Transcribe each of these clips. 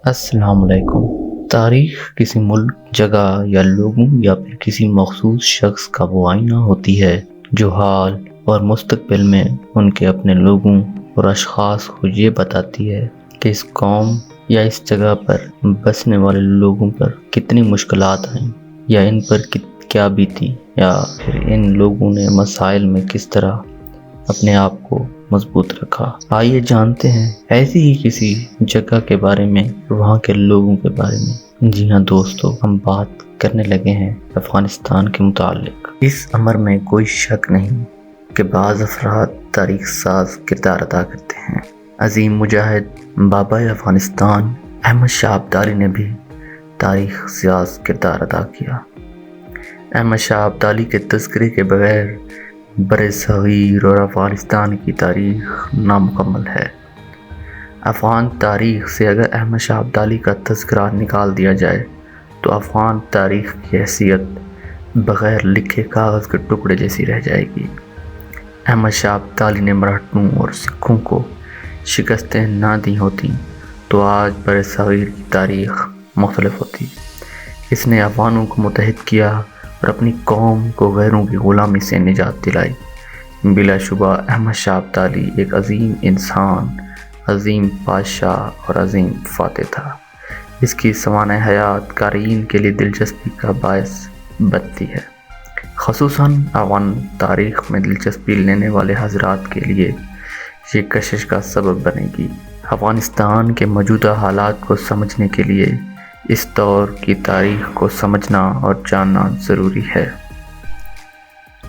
السلام علیکم۔ تاریخ کسی ملک، جگہ یا لوگوں یا پھر کسی مخصوص شخص کا وہ آئینہ ہوتی ہے جو حال اور مستقبل میں ان کے اپنے لوگوں اور اشخاص کو یہ بتاتی ہے کہ اس قوم یا اس جگہ پر بسنے والے لوگوں پر کتنی مشکلات آئیں یا ان پر کیا بیتی، یا پھر ان لوگوں نے مسائل میں کس طرح اپنے آپ کو مضبوط رکھا۔ آئیے جانتے ہیں ایسی ہی کسی جگہ کے بارے میں، وہاں کے لوگوں کے بارے میں۔ جی ہاں دوستو، ہم بات کرنے لگے ہیں افغانستان کے متعلق۔ اس امر میں کوئی شک نہیں کہ بعض افراد تاریخ ساز کردار ادا کرتے ہیں۔ عظیم مجاہد بابا افغانستان احمد شاہ ابدالی نے بھی تاریخ ساز کردار ادا کیا۔ احمد شاہ ابدالی کے تذکرے کے بغیر بر صغیر اور افغانستان کی تاریخ نامکمل ہے۔ افغان تاریخ سے اگر احمد شاہ ابدالی کا تذکرہ نکال دیا جائے تو افغان تاریخ کی حیثیت بغیر لکھے کاغذ کے ٹکڑے جیسی رہ جائے گی۔ احمد شاہ ابدالی نے مراٹھوں اور سکھوں کو شکستیں نہ دی ہوتی تو آج بر صغیر کی تاریخ مختلف ہوتی۔ اس نے افغانوں کو متحد کیا اور اپنی قوم کو غیروں کی غلامی سے نجات دلائی۔ بلا شبہ احمد شاہ ابدالی ایک عظیم انسان، عظیم بادشاہ اور عظیم فاتح تھا۔ اس کی سوانح حیات قارئین کے لیے دلچسپی کا باعث بنتی ہے، خصوصاً افغان تاریخ میں دلچسپی لینے والے حضرات کے لیے یہ کشش کا سبب بنے گی۔ افغانستان کے موجودہ حالات کو سمجھنے کے لیے اس دور کی تاریخ کو سمجھنا اور جاننا ضروری ہے۔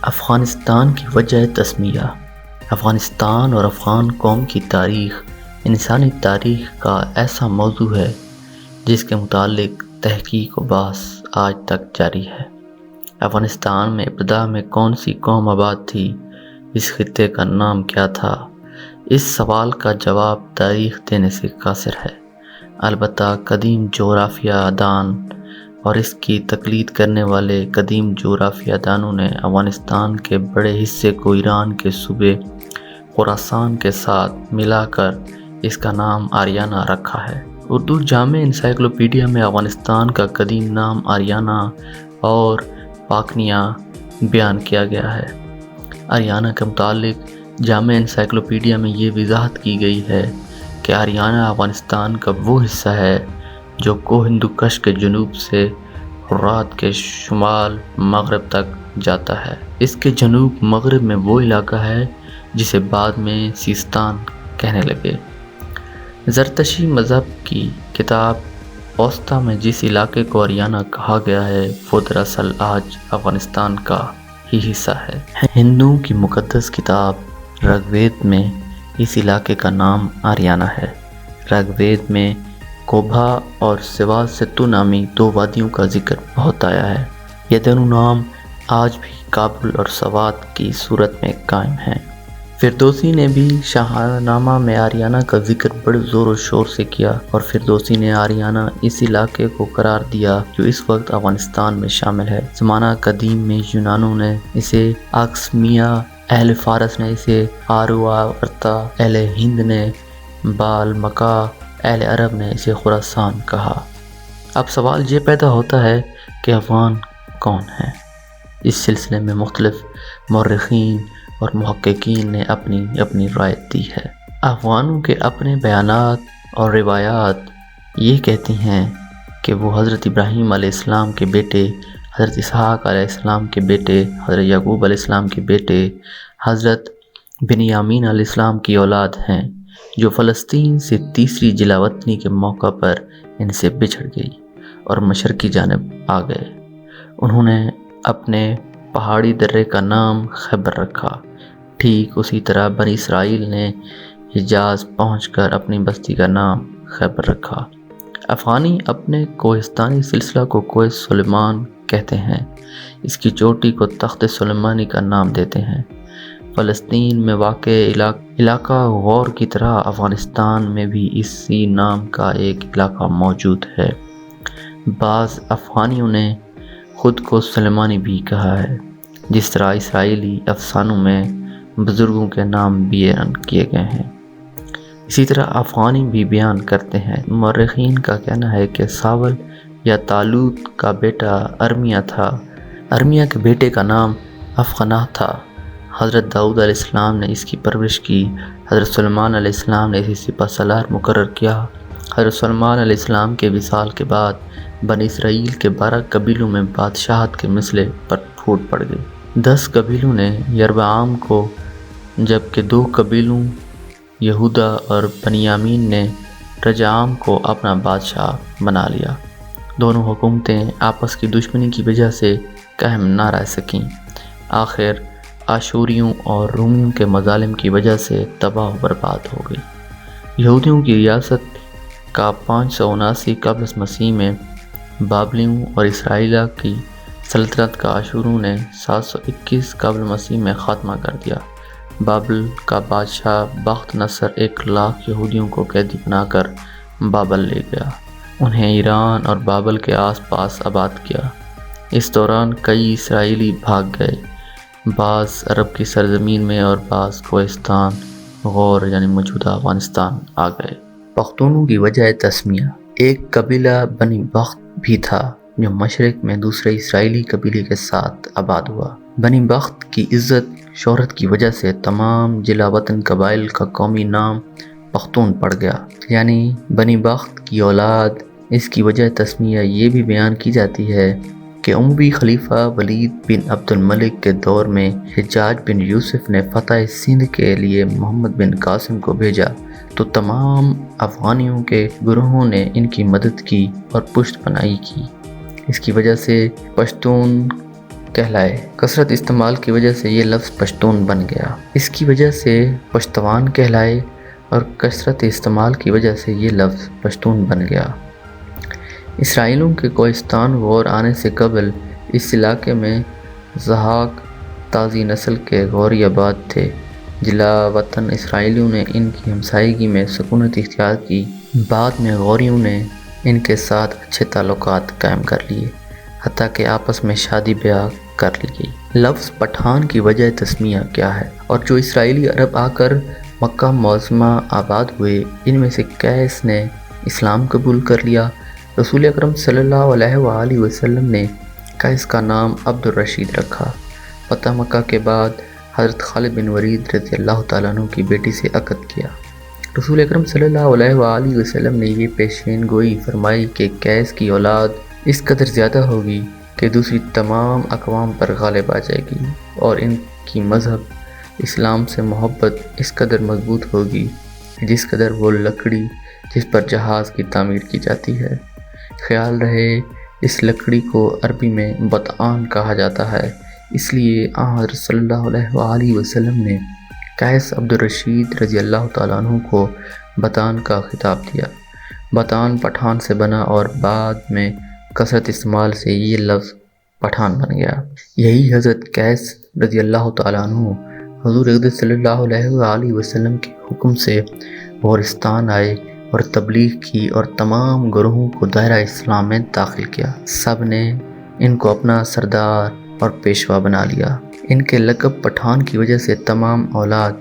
افغانستان کی وجہ تسمیہ۔ افغانستان اور افغان قوم کی تاریخ انسانی تاریخ کا ایسا موضوع ہے جس کے متعلق تحقیق و بحث آج تک جاری ہے۔ افغانستان میں ابتدا میں کون سی قوم آباد تھی؟ اس خطے کا نام کیا تھا؟ اس سوال کا جواب تاریخ دینے سے قاصر ہے۔ البتہ قدیم جغرافیہ دان اور اس کی تقلید کرنے والے قدیم جغرافیہ دانوں نے افغانستان کے بڑے حصے کو ایران کے صوبے خراسان کے ساتھ ملا کر اس کا نام آریانہ رکھا ہے۔ اردو جامع انسائکلوپیڈیا میں افغانستان کا قدیم نام آریانہ اور پاکنیا بیان کیا گیا ہے۔ آریانہ کے متعلق جامع انسائکلوپیڈیا میں یہ وضاحت کی گئی ہے کہ آریانہ افغانستان کا وہ حصہ ہے جو کوہ ہندوکش کے جنوب سے فرات کے شمال مغرب تک جاتا ہے۔ اس کے جنوب مغرب میں وہ علاقہ ہے جسے بعد میں سیستان کہنے لگے۔ زرتشتی مذہب کی کتاب اوسطا میں جس علاقے کو آریانہ کہا گیا ہے وہ دراصل آج افغانستان کا ہی حصہ ہے۔ ہندوؤں کی مقدس کتاب رگ وید میں اس علاقے کا نام آریانہ ہے۔ رگ وید میں کوبھا اور سوا ستو نامی دو وادیوں کا ذکر بہت آیا ہے۔ یہ دونوں نام آج بھی کابل اور سوات کی صورت میں قائم ہیں۔ فردوسی نے بھی شاہنامہ میں آریانہ کا ذکر بڑے زور و شور سے کیا، اور فردوسی نے آریانہ اس علاقے کو قرار دیا جو اس وقت افغانستان میں شامل ہے۔ زمانہ قدیم میں یونانوں نے اسے آکسمیا، اہل فارس نے اسے آروارتا، اہل ہند نے بالمکا، اہل عرب نے اسے خراسان کہا۔ اب سوال یہ پیدا ہوتا ہے کہ افغان کون ہیں؟ اس سلسلے میں مختلف مورخین اور محققین نے اپنی اپنی رائے دی ہے۔ افغانوں کے اپنے بیانات اور روایات یہ کہتی ہیں کہ وہ حضرت ابراہیم علیہ السلام کے بیٹے، حضرت اسحاق علیہ السلام کے بیٹے، حضرت یعقوب علیہ السلام کے بیٹے، حضرت بنیامین علیہ السلام کی اولاد ہیں، جو فلسطین سے تیسری جلا وطنی کے موقع پر ان سے بچھڑ گئی اور مشرقی جانب آ گئے۔ انہوں نے اپنے پہاڑی درے کا نام خیبر رکھا۔ ٹھیک اسی طرح بنی اسرائیل نے حجاز پہنچ کر اپنی بستی کا نام خیبر رکھا۔ افغانی اپنے کوہستانی سلسلہ کو کوہ سلیمان کہتے ہیں۔ اس کی چوٹی کو تخت سلیمانی کا نام دیتے ہیں۔ فلسطین میں واقع علاقہ غور کی طرح افغانستان میں بھی اسی نام کا ایک علاقہ موجود ہے۔ بعض افغانیوں نے خود کو سلیمانی بھی کہا ہے، جس طرح اسرائیلی افسانوں میں بزرگوں کے نام بیان کیے گئے ہیں۔ اسی طرح افغانی بھی بیان کرتے ہیں۔ مورخین کا کہنا ہے کہ ساول یا طالوت کا بیٹا ارمیہ تھا۔ ارمیہ کے بیٹے کا نام افغنہ تھا۔ حضرت داؤد علیہ السلام نے اس کی پرورش کی۔ حضرت سلیمان علیہ السلام نے اسے سپہ سالار مقرر کیا۔ حضرت سلیمان علیہ السلام کے وصال کے بعد بنی اسرائیل کے 12 قبیلوں میں بادشاہت کے مسئلے پر پھوٹ پڑ گئی۔ 10 قبیلوں نے یربعام کو، جبکہ 2 قبیلوں یہودا اور بنیامین نے رجعام کو اپنا بادشاہ بنا لیا۔ دونوں حکومتیں آپس کی دشمنی کی وجہ سے قائم نہ رہ سکیں۔ آخر آشوریوں اور رومیوں کے مظالم کی وجہ سے تباہ و برباد ہو گئی۔ یہودیوں کی ریاست کا 579 قبل مسیح میں بابلیوں اور اسرائیلیہ کی سلطنت کا آشوریوں نے 721 قبل مسیح میں خاتمہ کر دیا۔ بابل کا بادشاہ بخت نصر 1,00,000 یہودیوں کو قیدی بنا کر بابل لے گیا۔ انہیں ایران اور بابل کے آس پاس آباد کیا۔ اس دوران کئی اسرائیلی بھاگ گئے، بعض عرب کی سرزمین میں اور بعض کوہستان غور یعنی موجودہ افغانستان آ گئے۔ پختونوں کی وجہ تسمیہ: ایک قبیلہ بنی بخت بھی تھا جو مشرق میں دوسرے اسرائیلی قبیلے کے ساتھ آباد ہوا۔ بنی بخت کی عزت شہرت کی وجہ سے تمام جلا وطن قبائل کا قومی نام پختون پڑ گیا، یعنی بنی بخت کی اولاد۔ اس کی وجہ تسمیہ یہ بھی بیان کی جاتی ہے کہ اموی خلیفہ ولید بن عبد الملک کے دور میں حجاج بن یوسف نے فتح سندھ کے لیے محمد بن قاسم کو بھیجا تو تمام افغانیوں کے گروہوں نے ان کی مدد کی اور پشت پناہی کی۔ اس کی وجہ سے پشتون کہلائے۔ کثرت استعمال کی وجہ سے یہ لفظ پشتون بن گیا۔ اس کی وجہ سے پشتوان کہلائے اور کثرت استعمال کی وجہ سے یہ لفظ پشتون بن گیا۔ اسرائیلیوں کے کوہستان غور آنے سے قبل اس علاقے میں ضحاک تازی نسل کے غوری آباد تھے۔ جلا وطن اسرائیلیوں نے ان کی ہمسائیگی میں سکونت اختیار کی۔ بعد میں غوریوں نے ان کے ساتھ اچھے تعلقات قائم کر لیے، حتیٰ کہ آپس میں شادی بیاہ کر لی گئی۔ لفظ پٹھان کی وجہ تسمیہ کیا ہے؟ اور جو اسرائیلی عرب آ کر مکہ معظمہ آباد ہوئے، ان میں سے قیس نے اسلام قبول کر لیا۔ رسول اکرم صلی اللہ علیہ وآلہ وسلم نے قیس کا نام عبد الرشید رکھا۔ فتح مکہ کے بعد حضرت خالد بن ولید رضی اللہ تعالیٰ عنہ کی بیٹی سے عقد کیا۔ رسول اکرم صلی اللہ علیہ وآلہ وسلم نے یہ پیشین گوئی فرمائی کہ قیس کی اولاد اس قدر زیادہ ہوگی کہ دوسری تمام اقوام پر غالب آ جائے گی، اور ان کی مذہب اسلام سے محبت اس قدر مضبوط ہوگی جس قدر وہ لکڑی جس پر جہاز کی تعمیر کی جاتی ہے۔ خیال رہے اس لکڑی کو عربی میں بطعان کہا جاتا ہے، اس لیے حضرت صلی اللہ علیہ وآلہ وسلم نے قیس عبد الرشید رضی اللہ تعالیٰ عنہ کو بطعان کا خطاب دیا۔ بطعان پٹھان سے بنا اور بعد میں کثرت استعمال سے یہ لفظ پٹھان بن گیا۔ یہی حضرت قیس رضی اللہ تعالیٰ عنہ حضور اقدس صلی اللہ علیہ وآلہ وسلم کے حکم سے غورستان آئے اور تبلیغ کی اور تمام گروہوں کو دائرہ اسلام میں داخل کیا۔ سب نے ان کو اپنا سردار اور پیشوا بنا لیا۔ ان کے لقب پٹھان کی وجہ سے تمام اولاد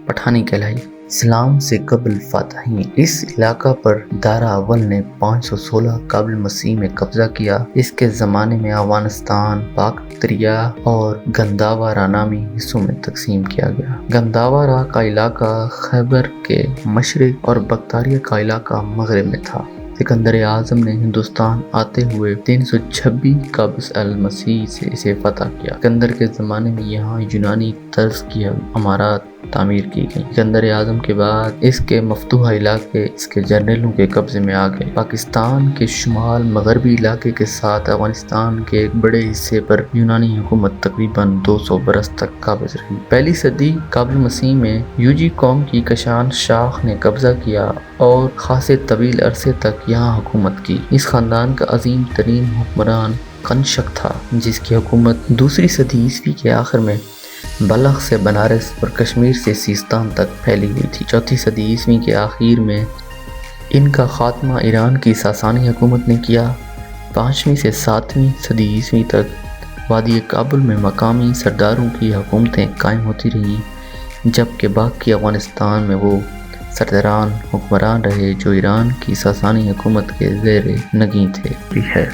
پٹھانی کہلائی۔ اسلام سے قبل فاتحین: اس علاقہ پر دارا اول نے 516 قبل مسیح میں قبضہ کیا۔ اس کے زمانے میں افغانستان باکتریا اور گنداورا نامی حصوں میں تقسیم کیا گیا۔ گنداورا کا علاقہ خیبر کے مشرق اور بکتریا کا علاقہ مغرب میں تھا۔ سکندر اعظم نے ہندوستان آتے ہوئے 326 قبل المسیح سے اسے فتح کیا۔ سکندر کے زمانے میں یہاں یونانی طرز کی عمارات تعمیر کی گئی۔ سکندر اعظم کے بعد اس کے مفتوحہ علاقے اس کے جنرلوں کے قبضے میں آ گئے۔ پاکستان کے شمال مغربی علاقے کے ساتھ افغانستان کے ایک بڑے حصے پر یونانی حکومت تقریباً 200 برس تک قابض رہی۔ پہلی صدی قبل مسیح میں یوجی قوم کی کشان شاخ نے قبضہ کیا اور خاصے طویل عرصے تک یہاں حکومت کی۔ اس خاندان کا عظیم ترین حکمران کنشک تھا، جس کی حکومت دوسری صدی عیسوی کے آخر میں بلخ سے بنارس اور کشمیر سے سیستان تک پھیلی ہوئی تھی۔ چوتھی صدی عیسوی کے آخر میں ان کا خاتمہ ایران کی ساسانی حکومت نے کیا۔ 5ویں سے 7ویں صدی عیسوی تک وادی کابل میں مقامی سرداروں کی حکومتیں قائم ہوتی رہیں، جبکہ باقی افغانستان میں وہ سرداران حکمران رہے جو ایران کی ساسانی حکومت کے زیر نگیں تھے بھی ہے۔